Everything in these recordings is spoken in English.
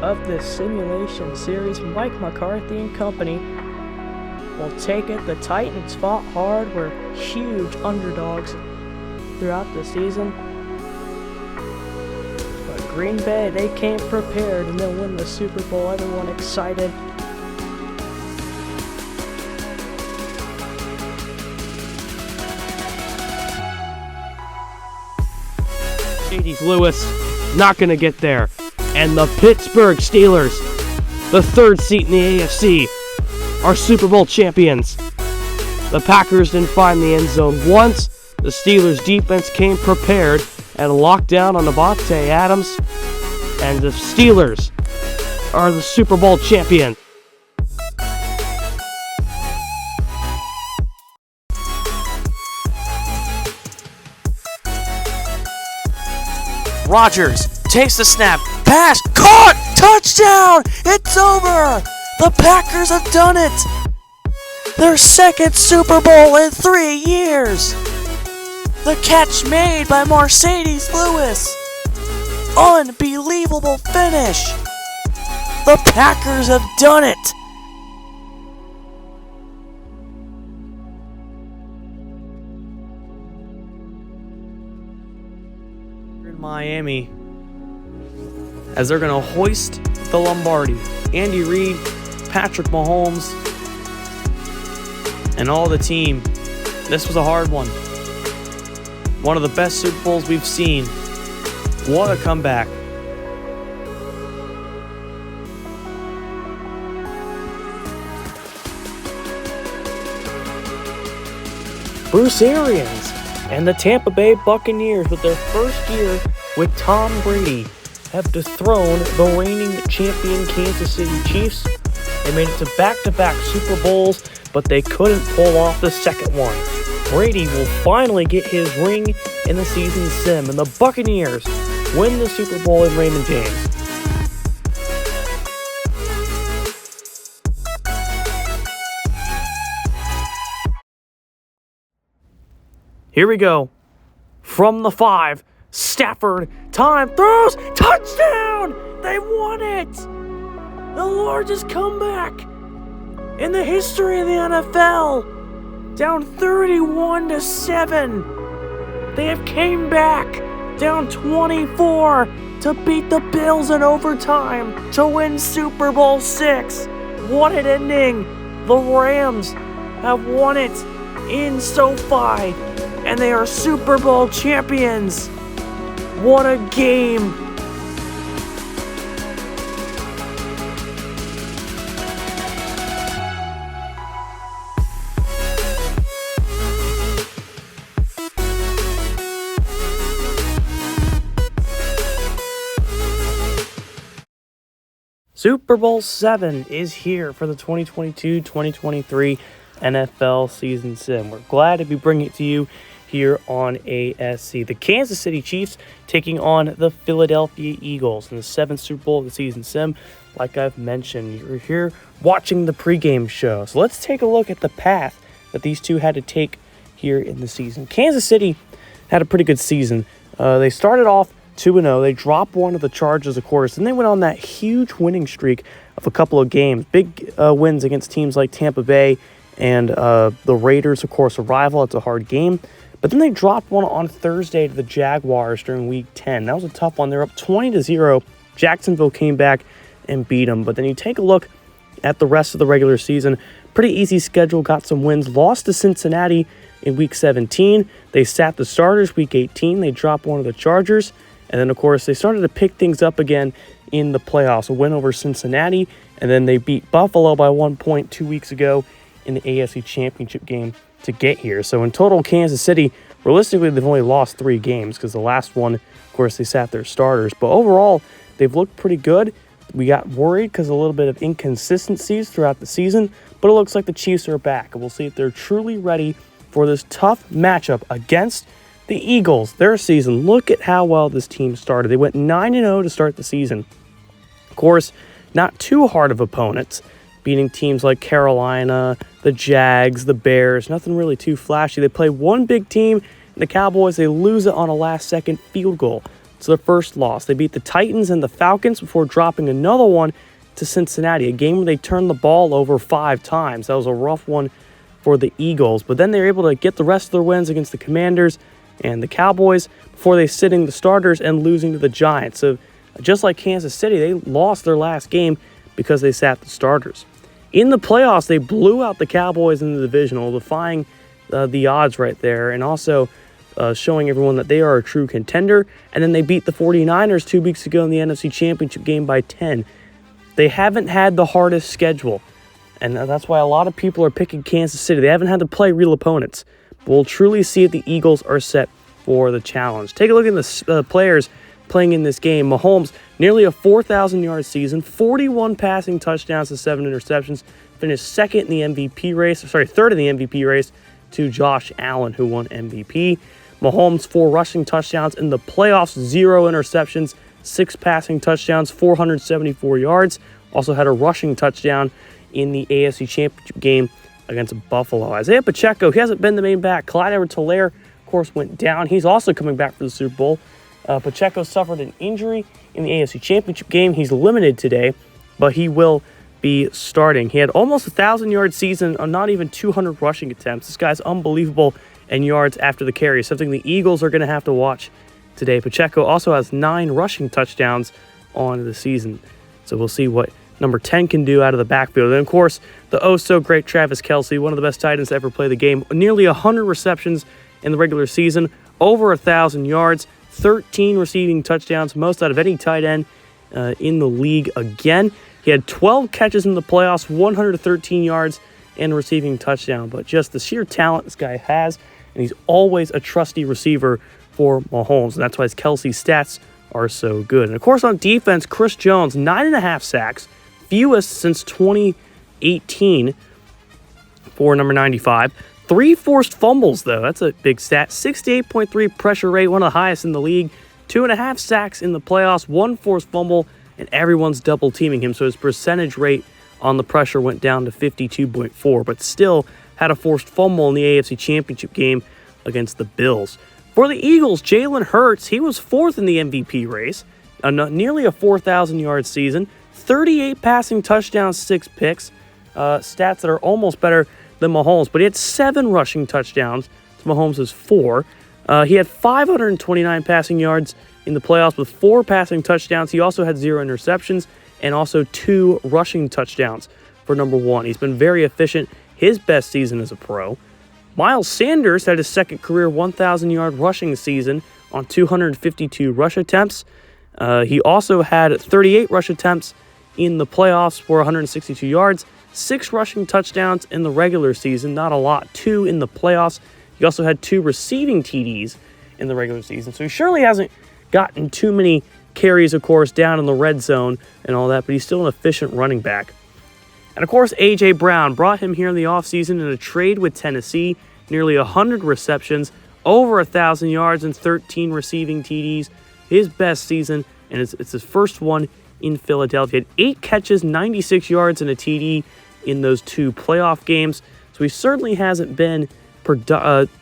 of this simulation series, Mike McCarthy and company will take it. The Titans fought hard, were huge underdogs throughout the season. But Green Bay, they came prepared and they'll win the Super Bowl. Everyone excited. Lewis not going to get there. And the Pittsburgh Steelers, the third seat in the AFC, are Super Bowl champions. The Packers didn't find the end zone once. The Steelers defense came prepared and locked down on Davante Adams. And the Steelers are the Super Bowl champions. Rodgers takes the snap, pass, caught, touchdown! It's over! The Packers have done it! Their second Super Bowl in 3 years! The catch made by Mercedes Lewis! Unbelievable finish! The Packers have done it! In Miami, as they're going to hoist the Lombardi. Andy Reid, Patrick Mahomes, and all the team. This was a hard one. One of the best Super Bowls we've seen. What a comeback. Bruce Arians and the Tampa Bay Buccaneers, with their first year with Tom Brady, have dethroned the reigning champion Kansas City Chiefs. They made it to back-to-back Super Bowls, but they couldn't pull off the second one. Brady will finally get his ring in the season sim, and the Buccaneers win the Super Bowl in Raymond James. Here we go. From the 5, Stafford, time, throws, touchdown! They won it! The largest comeback in the history of the NFL. Down 31-7. They have came back down 24 to beat the Bills in overtime to win Super Bowl 6. What an ending. The Rams have won it in SoFi, and they are Super Bowl champions. What a game. Super Bowl 7 is here for the 2022-2023 NFL season sim. We're glad to be bringing it to you here on ASC. The Kansas City Chiefs taking on the Philadelphia Eagles in the 7th Super Bowl of the season sim. Like I've mentioned, you're here watching the pregame show. So let's take a look at the path that these two had to take here in the season. Kansas City had a pretty good season. They started off 2-0. They dropped one of the Chargers, of course, and they went on that huge winning streak of a couple of games. Big wins against teams like Tampa Bay and the Raiders, of course, a rival. It's a hard game. But then they dropped one on Thursday to the Jaguars during Week 10. That was a tough one. They're up 20-0. Jacksonville came back and beat them. But then you take a look at the rest of the regular season. Pretty easy schedule. Got some wins. Lost to Cincinnati in Week 17. They sat the starters Week 18. They dropped one of the Chargers. And then, of course, they started to pick things up again in the playoffs. A win over Cincinnati. And then they beat Buffalo by 1 point 2 weeks ago in the AFC Championship game to get here. So in total, Kansas City, realistically, they've only lost 3 games because the last one, of course, they sat their starters. But overall, they've looked pretty good. We got worried because of a little bit of inconsistencies throughout the season, but it looks like the Chiefs are back. And we'll see if they're truly ready for this tough matchup against the Eagles. Their season, look at how well this team started. They went 9-0 to start the season. Of course, not too hard of opponents, beating teams like Carolina, the Jags, the Bears. Nothing really too flashy. They play one big team, the Cowboys. They lose it on a last-second field goal It's their first loss. They beat the Titans and the Falcons before dropping another one to Cincinnati, a game where they turned the ball over 5 times. That was a rough one for the Eagles. But then they were able to get the rest of their wins against the Commanders and the Cowboys before they sitting the starters and losing to the Giants. So just like Kansas City, they lost their last game because they sat the starters. In the playoffs, they blew out the Cowboys in the divisional, defying the odds right there, and also showing everyone that they are a true contender. And then they beat the 49ers 2 weeks ago in the NFC Championship game by 10. They haven't had the hardest schedule, and that's why a lot of people are picking Kansas City. They haven't had to play real opponents. But we'll truly see if the Eagles are set for the challenge. Take a look at the players playing in this game. Mahomes, nearly a 4,000-yard season, 41 passing touchdowns to 7 interceptions, finished third in the MVP race to Josh Allen, who won MVP. Mahomes, 4 rushing touchdowns in the playoffs, 0 interceptions, 6 passing touchdowns, 474 yards. Also had a rushing touchdown in the AFC Championship game against Buffalo. Isaiah Pacheco, he hasn't been the main back. Clyde Edwards-Helaire, of course, went down. He's also coming back for the Super Bowl. Pacheco suffered an injury in the AFC Championship game. He's limited today, but he will be starting. He had almost a 1,000-yard season on not even 200 rushing attempts. This guy's unbelievable in yards after the carry, something the Eagles are going to have to watch today. Pacheco also has 9 rushing touchdowns on the season, so we'll see what number 10 can do out of the backfield. And, of course, the oh-so-great Travis Kelce, one of the best tight ends to ever play the game. Nearly 100 receptions in the regular season, over 1,000 yards, 13 receiving touchdowns, most out of any tight end in the league again. He had 12 catches in the playoffs, 113 yards, and a receiving touchdown. But just the sheer talent this guy has, and he's always a trusty receiver for Mahomes. And that's why his Kelce stats are so good. And, of course, on defense, Chris Jones, 9.5 sacks, fewest since 2018 for number 95. 3 forced fumbles, though. That's a big stat. 68.3 pressure rate, one of the highest in the league. 2.5 sacks in the playoffs, 1 forced fumble, and everyone's double teaming him. So his percentage rate on the pressure went down to 52.4, but still had a forced fumble in the AFC Championship game against the Bills. For the Eagles, Jalen Hurts, he was 4th in the MVP race, nearly a 4,000-yard season, 38 passing touchdowns, 6 picks, stats that are almost better than Mahomes, but he had 7 rushing touchdowns to Mahomes' 4. He had 529 passing yards in the playoffs with 4 passing touchdowns. He also had 0 interceptions and also 2 rushing touchdowns for number 1. He's been very efficient, his best season as a pro. Miles Sanders had his second career 1,000-yard rushing season on 252 rush attempts. He also had 38 rush attempts in the playoffs for 162 yards, 6 rushing touchdowns in the regular season, not a lot, 2 in the playoffs. He also had 2 receiving TDs in the regular season, so he surely hasn't gotten too many carries, of course, down in the red zone and all that, but he's still an efficient running back. And, of course, A.J. Brown brought him here in the offseason in a trade with Tennessee, nearly 100 receptions, over 1,000 yards, and 13 receiving TDs. His best season, and it's his first one in Philadelphia. He had 8 catches, 96 yards, and a TD in those 2 playoff games. So he certainly hasn't been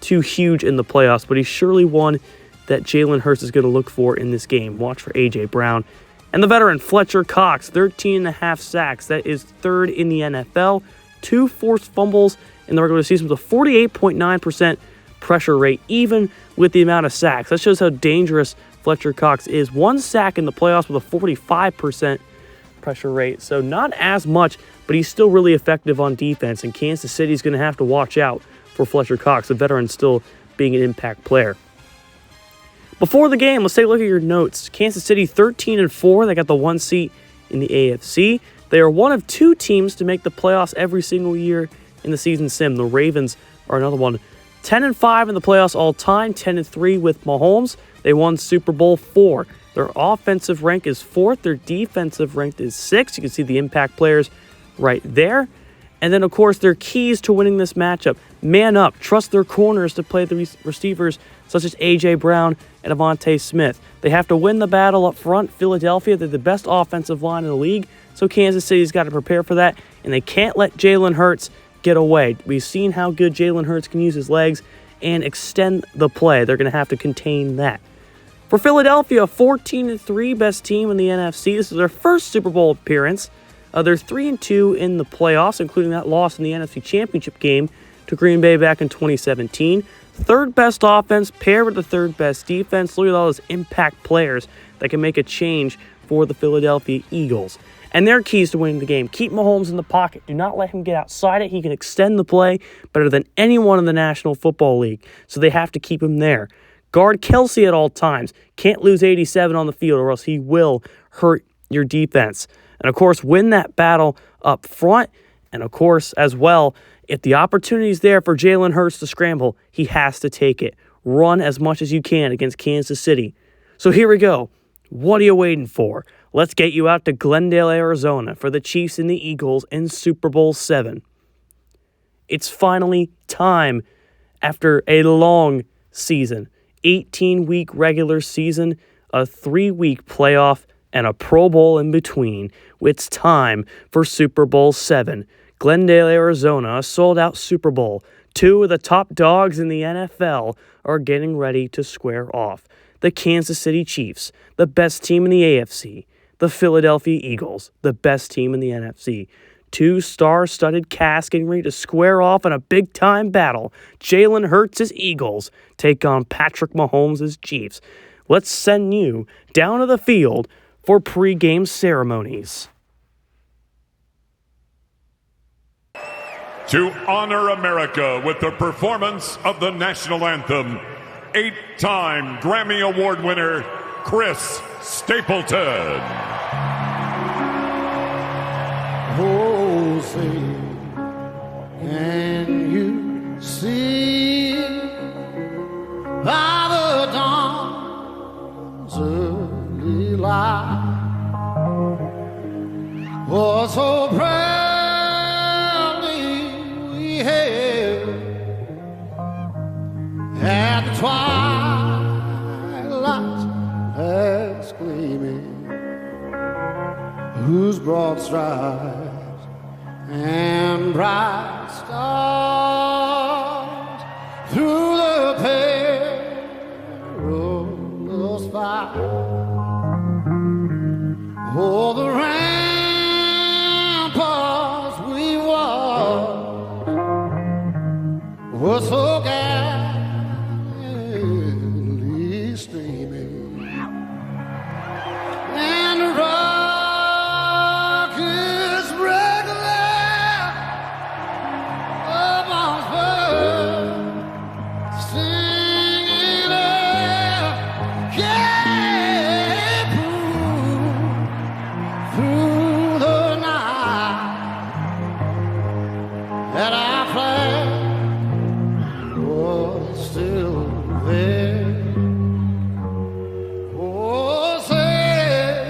too huge in the playoffs, but he's surely one that Jalen Hurts is going to look for in this game. Watch for A.J. Brown. And the veteran Fletcher Cox, 13.5 sacks. That is 3rd in the NFL. 2 forced fumbles in the regular season with a 48.9% pressure rate, even with the amount of sacks. That shows how dangerous Fletcher Cox is. 1 sack in the playoffs with a 45% pressure rate. So not as much, but he's still really effective on defense. And Kansas City's going to have to watch out for Fletcher Cox, the veteran still being an impact player. Before the game, let's take a look at your notes. Kansas City 13-4. They got the 1 seat in the AFC. They are one of 2 teams to make the playoffs every single year in the season sim. The Ravens are another one. 10-5 in the playoffs all time. 10-3 with Mahomes. They won Super Bowl 4. Their offensive rank is 4th. Their defensive rank is 6th. You can see the impact players right there. And then, of course, their keys to winning this matchup. Man up. Trust their corners to play the receivers such as A.J. Brown and Avonte Smith. They have to win the battle up front. Philadelphia, they're the best offensive line in the league, so Kansas City's got to prepare for that, and they can't let Jalen Hurts get away. We've seen how good Jalen Hurts can use his legs and extend the play. They're going to have to contain that. For Philadelphia, 14-3, best team in the NFC. This is their first Super Bowl appearance. They're 3-2 in the playoffs, including that loss in the NFC Championship game to Green Bay back in 2017. Third best offense paired with the third best defense. Look at all those impact players that can make a change for the Philadelphia Eagles. And their keys to winning the game: keep Mahomes in the pocket. Do not let him get outside it. He can extend the play better than anyone in the National Football League, so they have to keep him there. Guard Kelsey at all times. Can't lose 87 on the field or else he will hurt your defense. And, of course, win that battle up front. And, of course, as well, if the opportunity is there for Jalen Hurts to scramble, he has to take it. Run as much as you can against Kansas City. So here we go. What are you waiting for? Let's get you out to Glendale, Arizona for the Chiefs and the Eagles in Super Bowl VII. It's finally time after a long season. 18-week regular season, a 3-week playoff, and a Pro Bowl in between. It's time for Super Bowl VII. Glendale, Arizona, a sold-out Super Bowl. 2 of the top dogs in the NFL are getting ready to square off. The Kansas City Chiefs, the best team in the AFC. The Philadelphia Eagles, the best team in the NFC. 2 star-studded casts getting ready to square off in a big-time battle. Jalen Hurts' Eagles take on Patrick Mahomes' Chiefs. Let's send you down to the field for pre-game ceremonies. To honor America with the performance of the national anthem, 8-time Grammy Award winner, Chris Stapleton. Oh, say, can you see by the dawn's early light what so proudly we hailed at the twilight's last gleaming, whose broad stripes and bright stars through the perilous fight. Oh, the ramparts we walked were so gallantly streaming, and the rockets regular upon birds singing out, yeah, through the night that our flag was still there. Oh, say,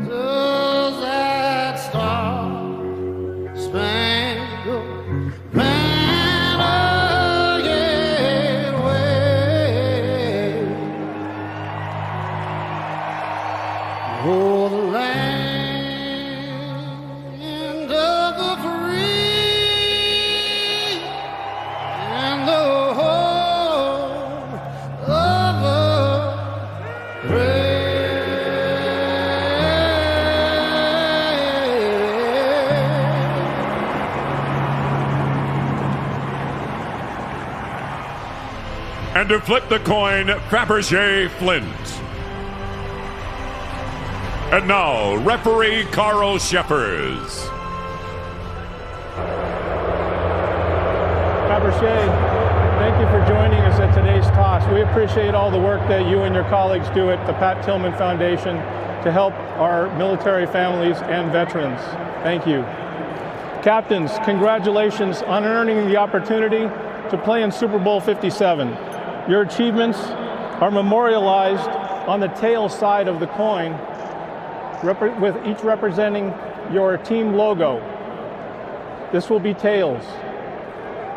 does that star-spangled banner yet wave? Oh, the land of the free and the home of the And to flip the coin, Fabergé Flint. And now, referee Carl Sheffers. Fabergé, thank you for joining us at today's toss. We appreciate all the work that you and your colleagues do at the Pat Tillman Foundation to help our military families and veterans. Thank you. Captains, congratulations on earning the opportunity to play in Super Bowl 57. Your achievements are memorialized on the tail side of the coin, with each representing your team logo. This will be tails.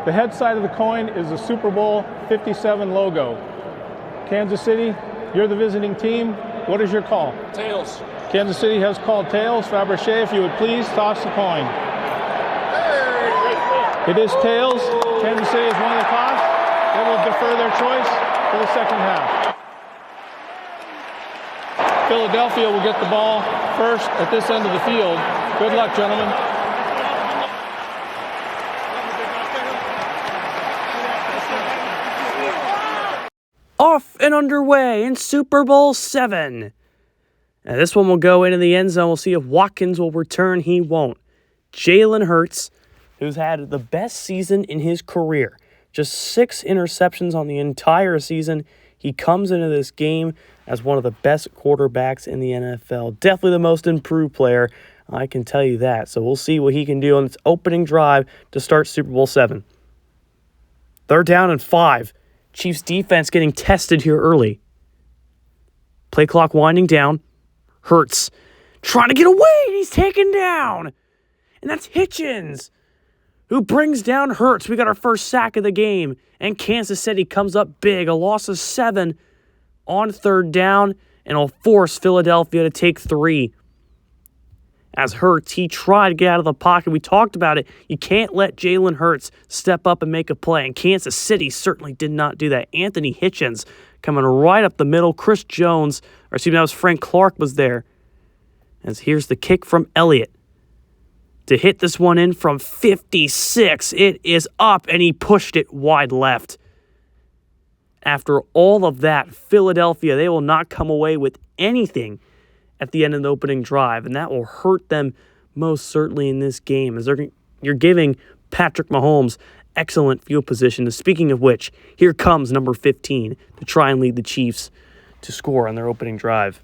The head side of the coin is the Super Bowl 57 logo. Kansas City, you're the visiting team. What is your call? Tails. Kansas City has called tails. Fabergé, if you would please toss the coin. It is tails. Kansas City has won the toss. They will defer their choice for the second half. Philadelphia will get the ball first at this end of the field. Good luck, gentlemen. Off and underway in Super Bowl 7. Now this one will go into the end zone. We'll see if Watkins will return. He won't. Jalen Hurts, who's had the best season in his career. Just 6 interceptions on the entire season. He comes into this game as one of the best quarterbacks in the NFL. Definitely the most improved player, I can tell you that. So we'll see what he can do on its opening drive to start Super Bowl 7. 3rd down and 5. Chiefs defense getting tested here early. Play clock winding down. Hurts trying to get away. He's taken down. And that's Hitchens who brings down Hurts. We got our first sack of the game. And Kansas City comes up big. A loss of 7 on 3rd down. And will force Philadelphia to take 3. As Hurts, he tried to get out of the pocket. We talked about it. You can't let Jalen Hurts step up and make a play. And Kansas City certainly did not do that. Anthony Hitchens coming right up the middle. Chris Jones, or excuse me, that was Frank Clark was there. As here's the kick from Elliott. To hit this one in from 56. It is up, and he pushed it wide left. After all of that, Philadelphia, they will not come away with anything at the end of the opening drive, and that will hurt them most certainly in this game, as you're giving Patrick Mahomes excellent field position. And speaking of which, here comes number 15 to try and lead the Chiefs to score on their opening drive.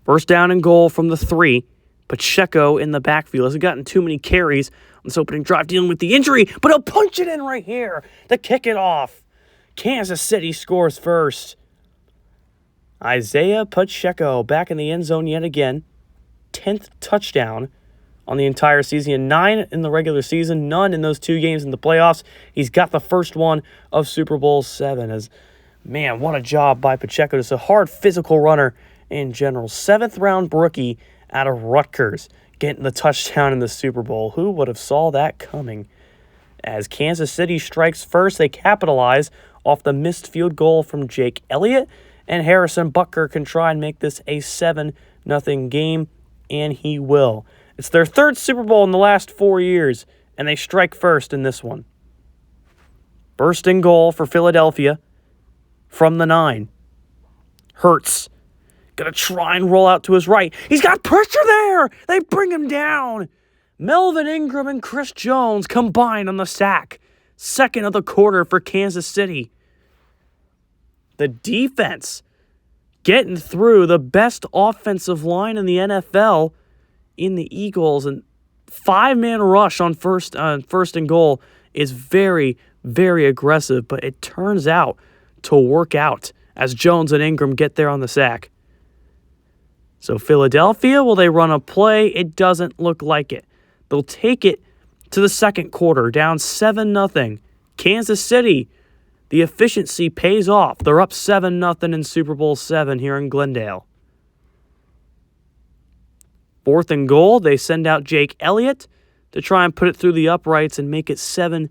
First down and goal from the 3. Pacheco in the backfield. Hasn't gotten too many carries on this opening drive dealing with the injury, but he'll punch it in right here to kick it off. Kansas City scores first. Isaiah Pacheco back in the end zone yet again. 10th touchdown on the entire season. He had 9 in the regular season, none in those 2 games in the playoffs. He's got the first one of Super Bowl 7. As, man, what a job by Pacheco. Just a hard physical runner in general. 7th round rookie out of Rutgers getting the touchdown in the Super Bowl. Who would have saw that coming? As Kansas City strikes first, they capitalize off the missed field goal from Jake Elliott, and Harrison Butker can try and make this a 7-0 game, and he will. It's their 3rd Super Bowl in the last 4 years, and they strike first in this one. First and goal for Philadelphia from the 9. Hurts gonna try and roll out to his right. He's got pressure there. They bring him down. Melvin Ingram and Chris Jones combine on the sack. 2nd of the quarter for Kansas City. The defense getting through the best offensive line in the NFL in the Eagles, and 5-man rush on first and goal is very, very aggressive, but it turns out to work out as Jones and Ingram get there on the sack. So Philadelphia, will they run a play? It doesn't look like it. They'll take it to the 2nd quarter, down 7-0. Kansas City, the efficiency pays off. They're up 7-0 in Super Bowl 7 here in Glendale. 4th and goal, they send out Jake Elliott to try and put it through the uprights and make it 7-3.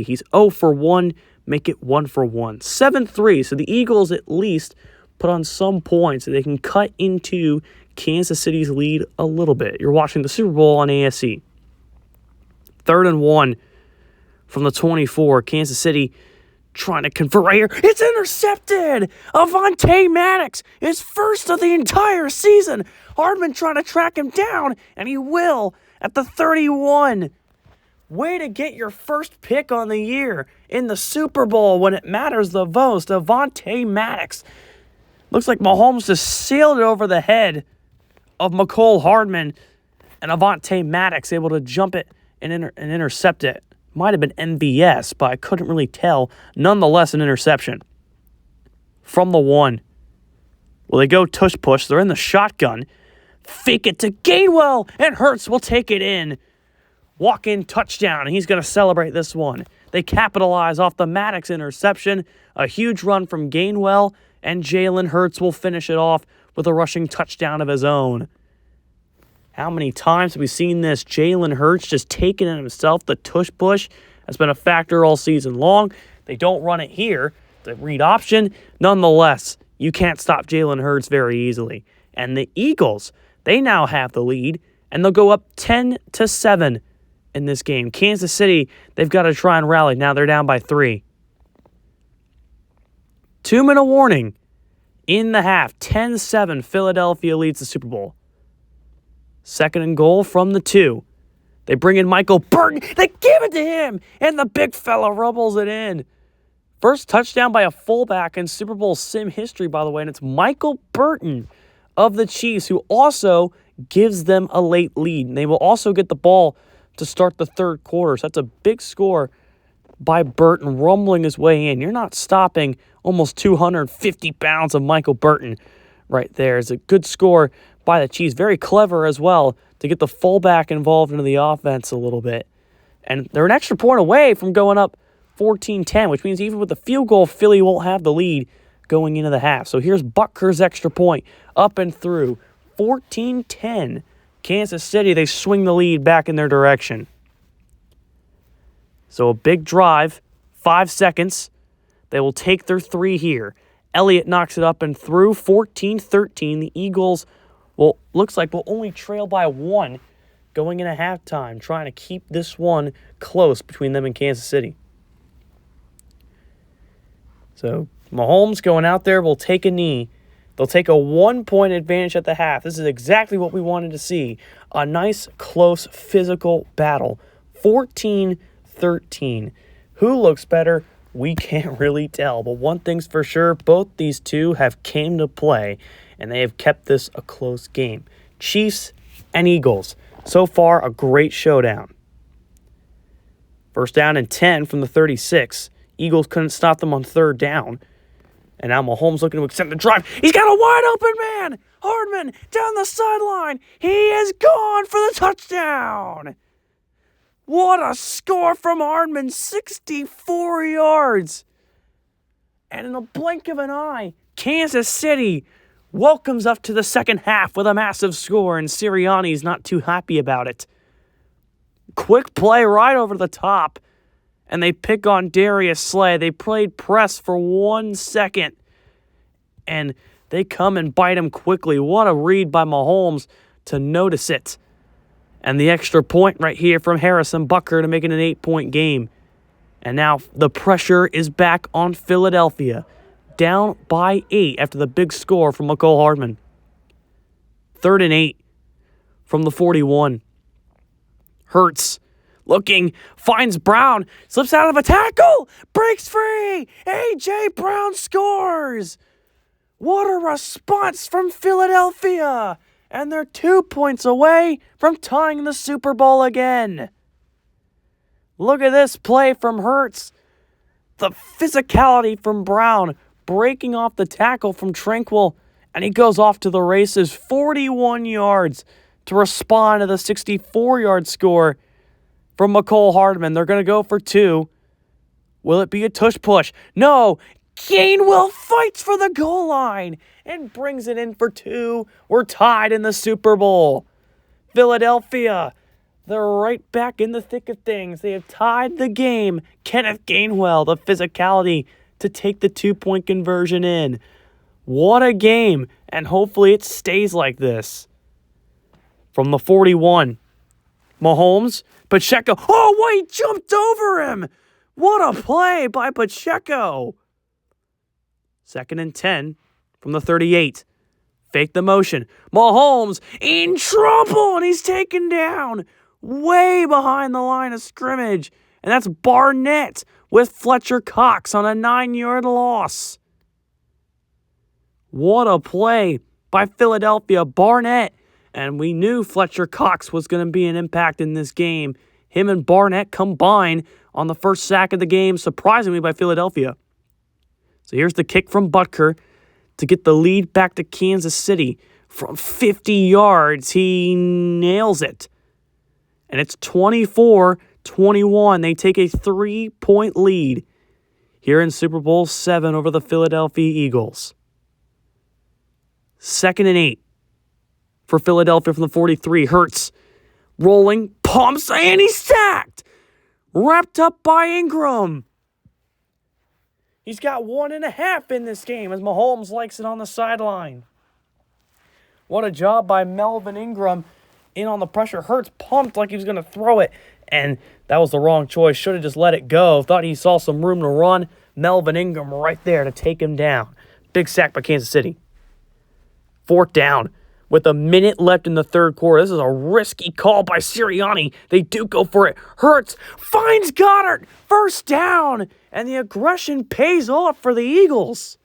He's 0 for 1, make it 1 for 1. 7-3, so the Eagles at least put on some points so they can cut into Kansas City's lead a little bit. You're watching the Super Bowl on ASC. 3rd and 1 from the 24. Kansas City trying to convert right here. It's intercepted! Avonte Maddox, his first of the entire season. Hardman trying to track him down, and he will at the 31. Way to get your first pick on the year in the Super Bowl when it matters the most. Avonte Maddox. Looks like Mahomes just sailed it over the head of McCole Hardman, and Avonte Maddox able to jump it and intercept it. Might have been MVS, but I couldn't really tell. Nonetheless, an interception. From the 1. Well, they go tush push. They're in the shotgun. Fake it to Gainwell, and Hurts will take it in. Walk-in touchdown, and he's going to celebrate this one. They capitalize off the Maddox interception. A huge run from Gainwell, and Jalen Hurts will finish it off with a rushing touchdown of his own. How many times have we seen this? Jalen Hurts just taking it himself. The tush push has been a factor all season long. They don't run it here. the read option. Nonetheless, you can't stop Jalen Hurts very easily. And the Eagles, they now have the lead, and they'll go up 10-7 in this game. Kansas City, they've got to try and rally. Now they're down by 3. 2-minute warning in the half. 10-7, Philadelphia leads the Super Bowl. 2nd and goal from the 2. They bring in Michael Burton. They give it to him, and the big fella rumbles it in. First touchdown by a fullback in Super Bowl sim history, by the way, and it's Michael Burton of the Chiefs, who also gives them a late lead. And they will also get the ball to start the third quarter. So that's a big score by Burton, rumbling his way in. You're not stopping almost 250 pounds of Michael Burton right there. It's a good score by the Chiefs. Very clever as well to get the fullback involved into the offense a little bit. And they're an extra point away from going up 14-10, which means even with the field goal, Philly won't have the lead going into the half. So here's Butker's extra point, up and through. 14-10. Kansas City, they swing the lead back in their direction. So a big drive, 5 seconds. They will take their 3 here. Elliott knocks it up and through, 14-13. The Eagles, looks like will only trail by 1 going into halftime, trying to keep this one close between them and Kansas City. So Mahomes going out there will take a knee. They'll take a 1-point advantage at the half. This is exactly what we wanted to see. A nice, close, physical battle. 14-13. Who looks better? We can't really tell. But one thing's for sure, both these two have came to play, and they have kept this a close game. Chiefs and Eagles. So far, a great showdown. First down and 10 from the 36. Eagles couldn't stop them on 3rd down. And now Mahomes looking to extend the drive. He's got a wide open man. Hardman down the sideline. He is gone for the touchdown. What a score from Hardman. 64 yards. And in a blink of an eye, Kansas City welcomes up to the second half with a massive score, and Sirianni's not too happy about it. Quick play right over the top. And they pick on Darius Slay. They played press for 1 second. And they come and bite him quickly. What a read by Mahomes to notice it. And the extra point right here from Harrison Butker to make it an 8-point game. And now the pressure is back on Philadelphia. Down by 8 after the big score from McCole Hardman. 3rd and 8 from the 41. Hurts. Looking, finds Brown, slips out of a tackle, breaks free. A.J. Brown scores. What a response from Philadelphia. And they're 2 points away from tying the Super Bowl again. Look at this play from Hurts. The physicality from Brown, breaking off the tackle from Tranquil, and he goes off to the races, 41 yards to respond to the 64-yard score from McCole Hardman. They're going to go for 2. Will it be a tush push? No. Gainwell fights for the goal line and brings it in for 2. We're tied in the Super Bowl. Philadelphia, they're right back in the thick of things. They have tied the game. Kenneth Gainwell, the physicality to take the 2-point conversion in. What a game, and hopefully it stays like this. From the 41, Mahomes, Pacheco. Oh, wait, jumped over him. What a play by Pacheco. 2nd and 10 from the 38. Fake the motion. Mahomes in trouble, and he's taken down way behind the line of scrimmage. And that's Barnett with Fletcher Cox on a 9-yard loss. What a play by Philadelphia. Barnett. And we knew Fletcher Cox was going to be an impact in this game. Him and Barnett combined on the first sack of the game, surprisingly, by Philadelphia. So here's the kick from Butker to get the lead back to Kansas City. From 50 yards, he nails it. And it's 24-21. They take a 3-point lead here in Super Bowl 7 over the Philadelphia Eagles. 2nd and 8 for Philadelphia from the 43. Hurts rolling, pumps, and he's sacked. Wrapped up by Ingram. He's got 1.5 in this game as Mahomes likes it on the sideline. What a job by Melvin Ingram in on the pressure. Hurts pumped like he was going to throw it, and that was the wrong choice. Should have just let it go. Thought he saw some room to run. Melvin Ingram right there to take him down. Big sack by Kansas City. 4th down with a minute left in the third quarter. This is a risky call by Sirianni. They do go for it. Hurts finds Goddard. 1st down, and the aggression pays off for the Eagles.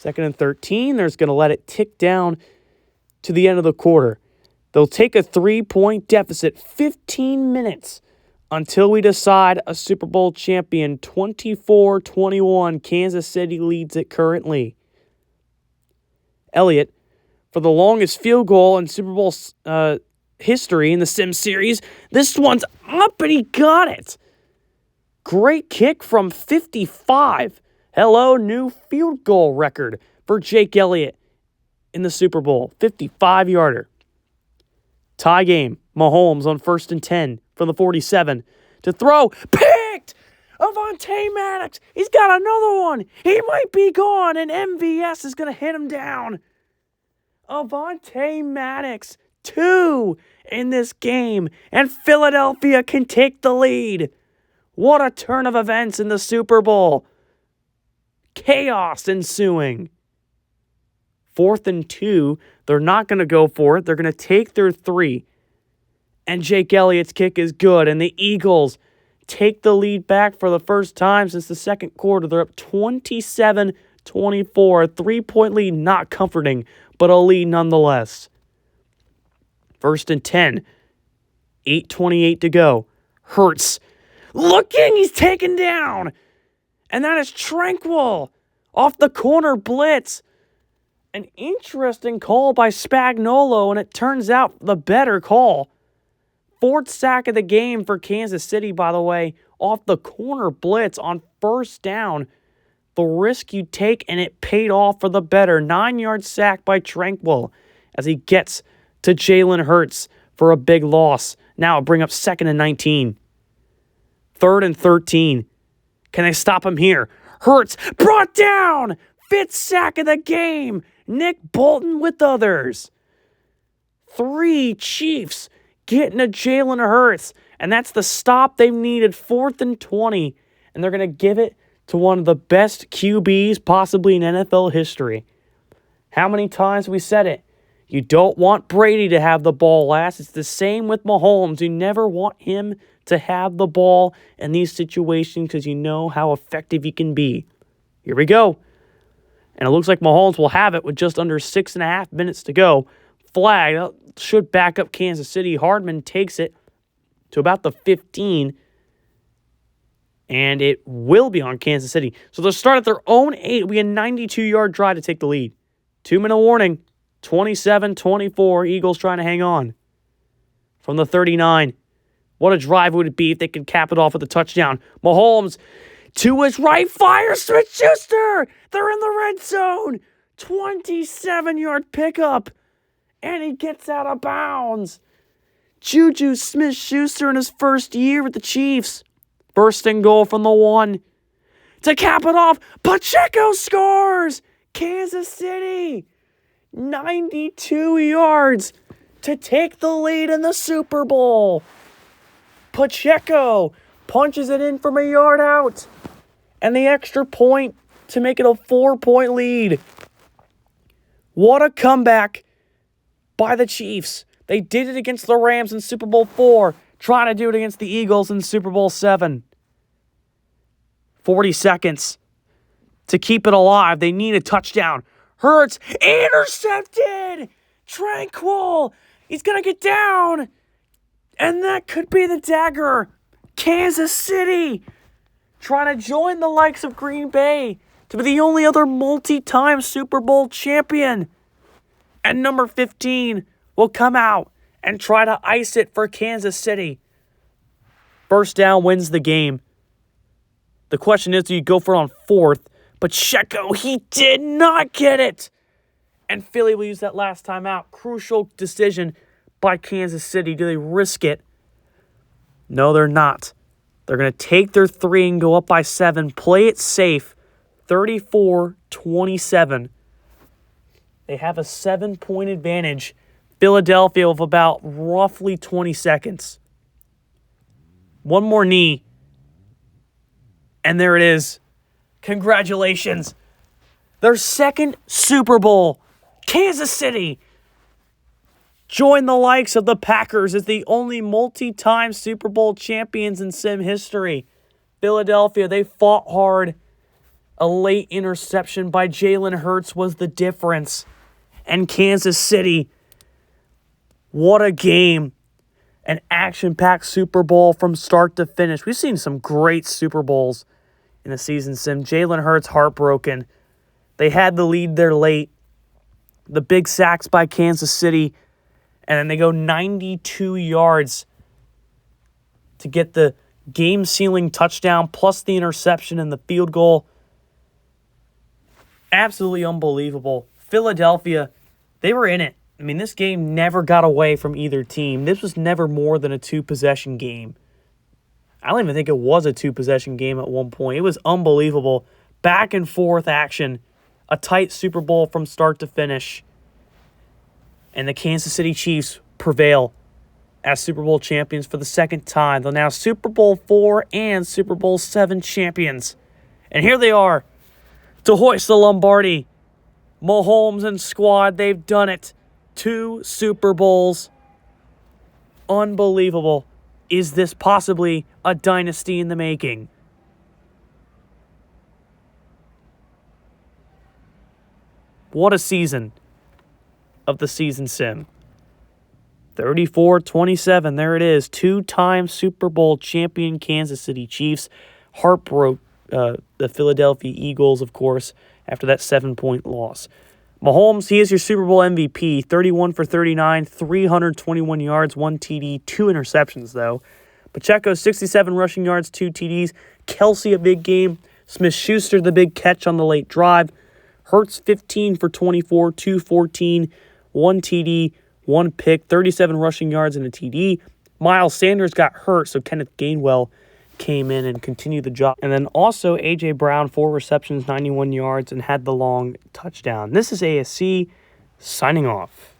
2nd and 13. They're just going to let it tick down to the end of the quarter. They'll take a 3-point deficit, 15 minutes until we decide a Super Bowl champion. 24-21, Kansas City leads it currently. Elliott, for the longest field goal in Super Bowl history in the Sim series, this one's up and he got it. Great kick from 55. Hello, new field goal record for Jake Elliott in the Super Bowl. 55-yarder. Tie game. Mahomes on 1st and 10 from the 47. To throw. Picked! Avonte Maddox. He's got another one. He might be gone, and MVS is going to hit him down. Avonte Maddox, 2 in this game, and Philadelphia can take the lead. What a turn of events in the Super Bowl. Chaos ensuing. 4th and 2. They're not going to go for it. They're going to take their 3. And Jake Elliott's kick is good. And the Eagles take the lead back for the first time since the second quarter. They're up 27-24. A 3-point lead, not comforting, but a lead nonetheless. 1st and 10. 8:28 to go. Hurts. Looking, he's taken down. And that is Tranquil off the corner blitz. An interesting call by Spagnuolo, and it turns out the better call. 4th sack of the game for Kansas City, by the way, off the corner blitz on 1st down. The risk you take, and it paid off for the better. 9-yard sack by Tranquil as he gets to Jalen Hurts for a big loss. Now it'll bring up 2nd and 19. 3rd and 13. Can they stop him here? Hurts brought down. 5th sack of the game. Nick Bolton with others. 3 Chiefs getting to Jalen Hurts. And that's the stop they've needed. 4th and 20. And they're going to give it to one of the best QBs possibly in NFL history. How many times we said it? You don't want Brady to have the ball last. It's the same with Mahomes. You never want him to have the ball in these situations because you know how effective he can be. Here we go. And it looks like Mahomes will have it with just under 6.5 minutes to go. Flag should back up Kansas City. Hardman takes it to about the 15. And it will be on Kansas City. So they'll start at their own 8. It'll be a 92-yard drive to take the lead. 2-minute warning. 27-24. Eagles trying to hang on. From the 39. What a drive would it be if they could cap it off with a touchdown. Mahomes to his right, fire Smith-Schuster. They're in the red zone. 27-yard pickup. And he gets out of bounds. Juju Smith-Schuster in his first year with the Chiefs. 1st and goal from the 1. To cap it off, Pacheco scores. Kansas City. 92 yards to take the lead in the Super Bowl. Pacheco punches it in from a yard out. And the extra point to make it a 4-point lead. What a comeback by the Chiefs. They did it against the Rams in Super Bowl 4. Trying to do it against the Eagles in Super Bowl 7. 40 seconds to keep it alive. They need a touchdown. Hurts, intercepted! Tranquil! He's going to get down! And that could be the dagger. Kansas City trying to join the likes of Green Bay to be the only other multi-time Super Bowl champion. And number 15 will come out and try to ice it for Kansas City. 1st down wins the game. The question is, do you go for it on 4th? Pacheco, he did not get it. And Philly will use that last time out. Crucial decision by Kansas City. Do they risk it? No, they're not. They're going to take their 3 and go up by 7. Play it safe. 34-27. They have a 7-point advantage. Philadelphia with about roughly 20 seconds. One more knee. And there it is. Congratulations. Their second Super Bowl. Kansas City. Join the likes of the Packers as the only multi-time Super Bowl champions in sim history. Philadelphia, they fought hard. A late interception by Jalen Hurts was the difference. And Kansas City, what a game. An action-packed Super Bowl from start to finish. We've seen some great Super Bowls in the season sim. Jalen Hurts heartbroken. They had the lead there late. The big sacks by Kansas City. And then they go 92 yards to get the game-sealing touchdown plus the interception and the field goal. Absolutely unbelievable. Philadelphia, they were in it. I mean, this game never got away from either team. This was never more than a 2-possession game. I don't even think it was a 2-possession game at one point. It was unbelievable. Back and forth action. A tight Super Bowl from start to finish. And the Kansas City Chiefs prevail as Super Bowl champions for the second time. They're now Super Bowl 4 and Super Bowl 7 champions. And here they are to hoist the Lombardi. Mahomes and squad, they've done it. 2 Super Bowls. Unbelievable. Is this possibly a dynasty in the making? What a season of the season sim. 34-27, there it is. 2-time Super Bowl champion Kansas City Chiefs. Heartbroke the Philadelphia Eagles, of course, after that 7-point loss. Mahomes, he is your Super Bowl MVP. 31 for 39, 321 yards, 1 TD, 2 interceptions, though. Pacheco, 67 rushing yards, 2 TDs. Kelsey, a big game. Smith-Schuster, the big catch on the late drive. Hurts, 15 for 24, 214, 1 TD, 1 pick, 37 rushing yards and a TD. Miles Sanders got hurt, so Kenneth Gainwell came in and continued the job. And then also A.J. Brown, 4 receptions, 91 yards, and had the long touchdown. This is ASC signing off.